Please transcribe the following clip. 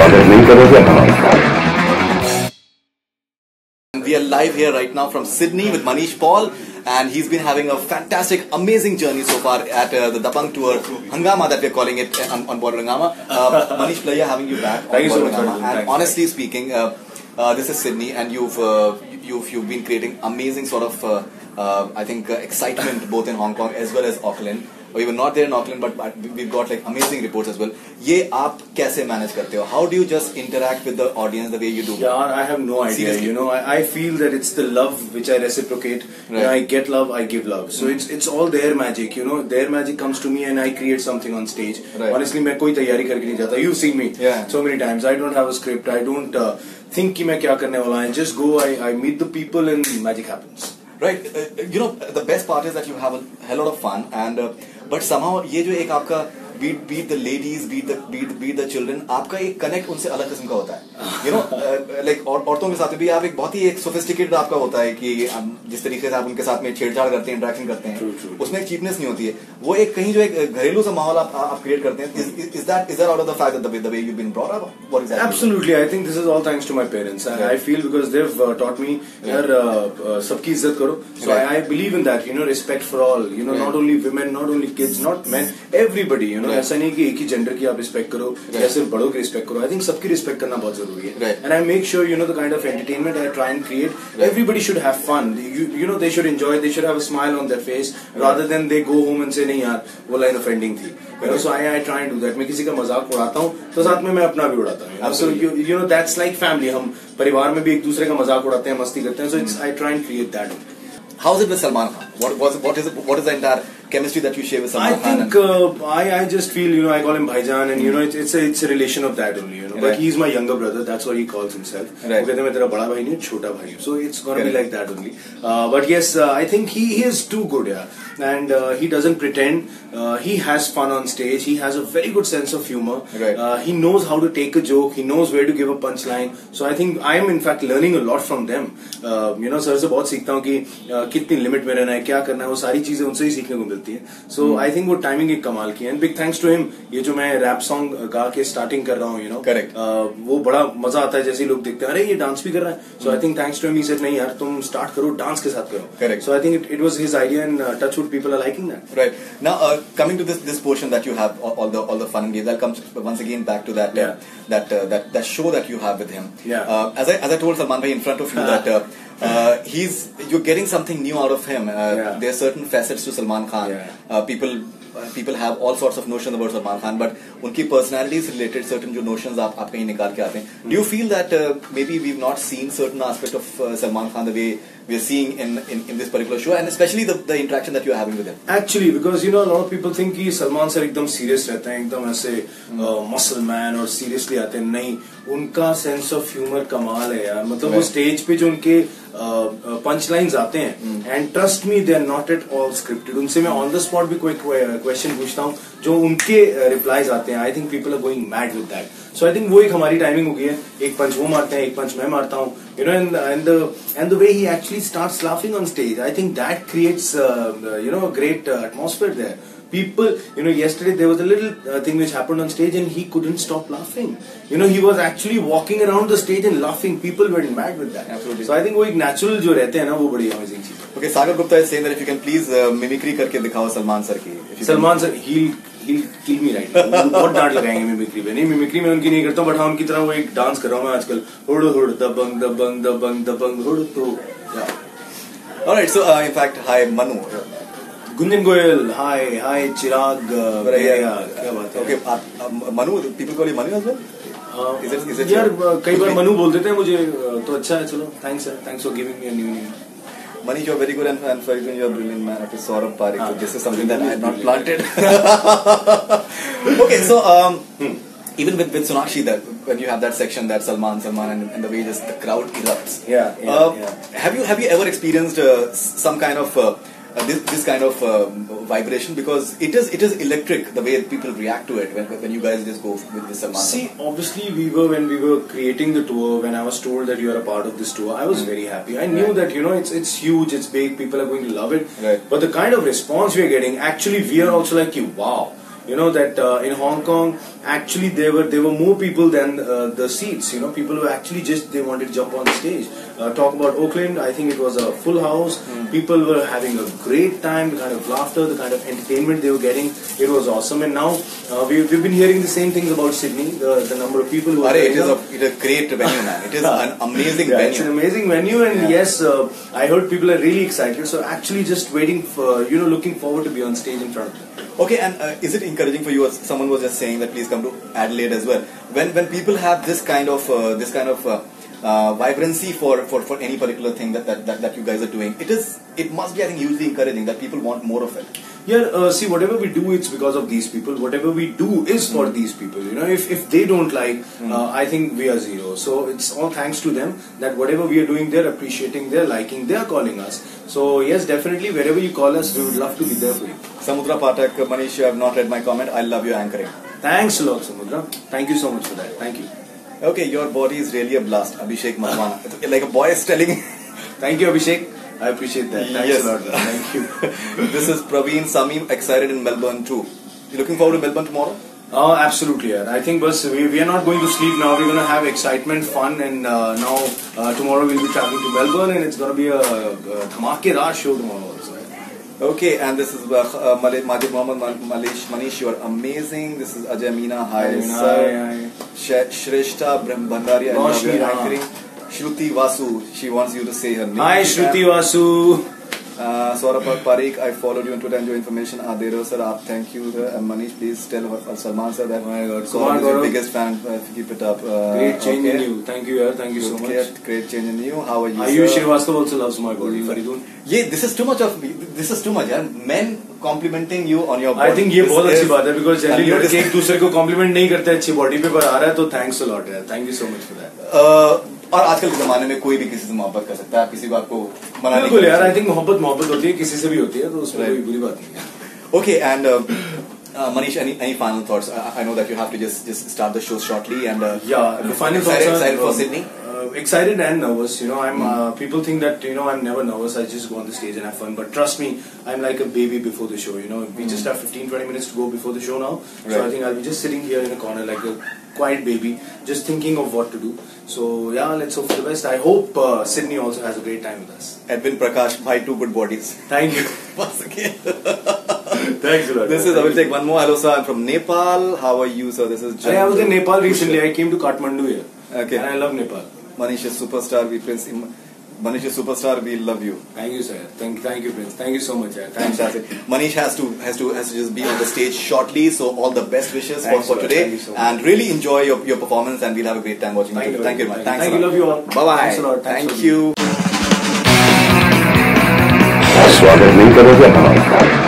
अगर नहीं करोगे हमारे We are live here right now from Sydney with Manish Paul, and he's been having a fantastic, amazing journey so far at the Dabang tour, Hangama that we're calling it on board Hangama. Manish, pleasure having you back on board Hangama. And honestly speaking, this is Sydney, and you've been creating amazing sort of I think excitement both in Hong Kong as well as Auckland. We were not there in Auckland, but we've got like amazing reports as well. ये आप कैसे manage करते हो? How do you just interact with the audience the way you do? Yeah, I have no idea. Seriously? You know, I feel that it's the love which I reciprocate. Right. When I get love, I give love. So it's all their magic. You know, their magic comes to me and I create something on stage. Right. Honestly, मैं कोई तैयारी करके नहीं जाता. You've seen me so many times. I don't have a script. I don't think कि मैं क्या करने वाला है. Just go. I meet the people and magic happens. Right. You know, the best part is that you have a hell lot of fun, and but somehow ये जो एक आपका beat the ladies, beat the children, आपका एक connect उनसे अलग किस्म का होता है. You know, like औरतों के साथ भी आप एक बहुत ही एक sophisticated आपका होता है कि जिस तरीके से आप उनके साथ में छेड़छाड़ करते हैं, interaction करते हैं, उसमें एक cheapness नहीं होती है. वो एक कहीं जो एक घरेलू सा माहौल आप create करते हैं. Is that out of the fact that the way you've been brought up? What is that? Absolutely, I think this is all thanks to my parents. I feel because they've taught me यार सबकी इज्जत करो. So I believe in that. You know, respect for all. You know, not only women, not only kids, not men, everybody. You know, ऐसा नहीं कि एक ही gender की आप रिस्पेक्ट करो या सिर्फ बड़ों की रिस्पेक्ट करो. आई थिंक सबकी रिस्पेक्ट करना बहुत जरूरी है. And I make sure you know the kind of entertainment I try and create. Everybody should have fun. You know they should enjoy. They should have a smile on their face rather than they go home and say नहीं यार वो line offending थी. You know so I try and do that. मैं किसी का मजाक उड़ाता हूँ तो साथ में मैं अपना भी उड़ाता हूँ. So you know that's like family. हम परिवार में भी एक दूसरे का मजाक उड़ाते हैं, मस्ती करते हैं. So it's I try and create that. How is it with Salman Khan? What is the entire chemistry that you share with Salman Khan? I think I just feel, you know, I call him Bhaijan, and you know it's a relation of that only, you know. But he's my younger brother. That's what he calls himself. वो कहते हैं मैं तेरा बड़ा भाई नहीं छोटा भाई हूँ. So it's gonna be like that only. But yes, I think he is too good, yeah. And he doesn't pretend. He has fun on stage. He has a very good sense of humor. He knows how to take a joke. He knows where to give a punchline. So I think I am in fact learning a lot from them. You know, sir से बहुत सीखता हूँ कि कितनी limit में रहना है, क्या करना है, वो सारी चीजें उनसे ही सीखने को मिलती है. सो आई थिंक वो टाइमिंग एक कमाल की है. And big thanks to him. ये जो मैं रैप सॉन्ग गा के स्टार्टिंग कर रहा हूँ, यू नो, करेक्ट, वो बड़ा मजा आता है. जैसे लोग देखते हैं अरे ये डांस भी कर रहा है. So I think thanks to him he said नहीं यार तुम स्टार्ट करो डांस के साथ करो. Correct. So I think it was his idea and touchwood people are liking that. Right. Now coming to this portion that you have all the fun and games, I'll come once again back to that show that you have with him. As I told Salman bhai in front of you that you're getting something new out of him. There are certain facets to Salman Khan. People have all sorts of notions about Salman Khan, but उनकी personalities related certain जो notions आप कहीं निकाल के आते हैं. Do you feel that maybe we've not seen certain aspect of Salman Khan the way we are seeing in this particular show, and especially the interaction that you are having with him? Actually, because you know a lot of people think कि Salman sir एकदम serious रहते हैं, एकदम ऐसे muscle man और seriously आते हैं. नहीं, उनका sense of humor कमाल है यार. मतलब वो stage पे जो उनके पंच लाइन्स आते हैं, and trust me they are not at all scripted. उनसे मैं ऑन द स्पॉट भी कोई क्वेश्चन पूछता हूँ जो उनके रिप्लाईज आते हैं. I think people are going mad with that. So I think वो एक हमारी टाइमिंग हो गई है. एक पंच वो मारते हैं, एक पंच मैं मारता हूँ, you know. And the way he actually starts laughing on stage, I think that creates you know great atmosphere there. People, you know, yesterday there was a little thing which happened on stage and he couldn't stop laughing. You know, he was actually walking around the stage and laughing. People were mad with that. Absolutely. So I think वो एक natural जो रहते हैं ना, वो बड़ी amazing चीज़ है. Okay, Sagar Gupta is saying that if you can please mimicry करके दिखाओ सलमान सर की. Salman sir he'll kill me right now. बहुत डांट लगाएंगे मिमिक्री में. नहीं, मिमिक्री में उनकी नहीं करता हूँ, बट हाँ उनकी तरह वो एक डांस कर रहा हूँ मैं आजकल. हुड़ हुड़ दबंग दबंग दबंग दबंग हुड़. तो alright, so in fact, hi Manu. Gunjan Goyal, hi चिराग, क्या बात है. Okay, Manu, people call you Manu as well? Is it यार कई बार मनु बोल देते हैं मुझे, तो अच्छा है. चलो, thanks for giving me a new name. Manish, you're very good, and for you, you're a brilliant man. Okay, Saurabh Parekh. So this is something that I had not planted. Okay, so even with Sonakshi, that when you have that section, that Salman, and the way just the crowd erupts. Have you ever experienced some kind of this kind of vibration, because it is electric the way people react to it when you guys just go with Salman. See, obviously when we were creating the tour, when I was told that you are a part of this tour, I was very happy. I knew that it's huge, it's big, people are going to love it. But the kind of response we are getting, actually we are also like, wow. that in Hong Kong, actually there were more people than the seats. People who actually they wanted to jump on the stage. Talk about Oakland, I think it was a full house. People were having a great time. The kind of laughter, the kind of entertainment they were getting, it was awesome. And now we've been hearing the same things about Sydney. The number of people who are it is a great venue, man. It is an amazing venue. It's an amazing venue, and yes, I heard people are really excited. So actually, just waiting for looking forward to be on stage in front of them. Okay, and is it encouraging for you? As someone was just saying that please come to Adelaide as well. When people have this kind of vibrancy for any particular thing that you guys are doing, it must be, I think, hugely encouraging that people want more of it. Yeah, see, whatever we do, it's because of these people. Whatever we do is for these people. If they don't like, I think we are zero. So it's all thanks to them that whatever we are doing, they're appreciating, they're liking, they're calling us. So yes, definitely, wherever you call us, we would love to be there for you. Samudra Pathak, Manish, you have not read my comment. I love your anchoring. Thanks a lot, Samudra. Thank you so much for that. Thank you. Okay, your body is really a blast, Abhishek Mahwana. Like a boy is telling. Thank you, Abhishek. I appreciate that. Thanks a lot. Thank you. This is Praveen Samim, excited in Melbourne too. You looking forward to Melbourne tomorrow? Oh, absolutely. Yeah. I think we are not going to sleep now. We're going to have excitement, fun, and now tomorrow we'll be traveling to Melbourne, and it's going to be a dhamakedar show tomorrow also. Okay, and this is Majid Mohammed Manish, you are amazing. This is Ajay Meena, hi sir. Shrestha Bhandari, I love your anchoring. Shruti Vasu, she wants you to say her name. Hi Shruti Vasu. Saurabh Parikh, I followed you on Twitter and your information. Adero sir, thank you. And Manish, please tell Salman sir that Saurabh is your biggest fan. Keep it up. Great change in you. Thank you, thank you so much. Great change in you. How are you? Ayush Srivastava also loves my body. Faridun. Yeah, this is too much. Yeah. Men complimenting you on your body. I think ये बहुत अच्छी बात है because generally लड़के एक दूसरे को compliment नहीं करते अच्छी body पे पर आ रहा है तो thanks a lot यार. Thank you so much for that. और आजकल के जमाने में कोई भी किसी से मोहब्बत कर सकता है, किसी को आपको मना नहीं बिल्कुल यार. I think मोहब्बत होती है, किसी से भी होती है, तो उसमें कोई बुरी बात नहीं है. Okay, and Manish, any final thoughts? I know that you have to just start the show shortly, and yeah, the final thoughts are excited for Sydney. Excited and nervous. I'm people think that I'm never nervous. I just go on the stage and have fun. But trust me, I'm like a baby before the show. We just have 15-20 minutes to go before the show now. Right. So I think I'll be just sitting here in a corner like a quiet baby, just thinking of what to do. So yeah, let's hope for the best. I hope Sydney also has a great time with us. Edwin Prakash, bhai, two good bodies. Thank you. Once again. Thanks a lot. I will take one more. Hello sir, I'm from Nepal. How are you sir? This is I was in Nepal recently. I came to Kathmandu here. Okay. And I love Nepal. Manish is superstar. Manish is superstar. We love you. Thank you, sir. Thank you, Prince. Thank you so much. Fantastic. Manish has to just be on the stage shortly. So all the best wishes for today, so and really enjoy your performance. And we'll have a great time watching you. Thank you, man. Thanks. Thank you. Love you all. Bye bye. Thanks a lot. Thank you. स्वागत नहीं करोगे हमारा.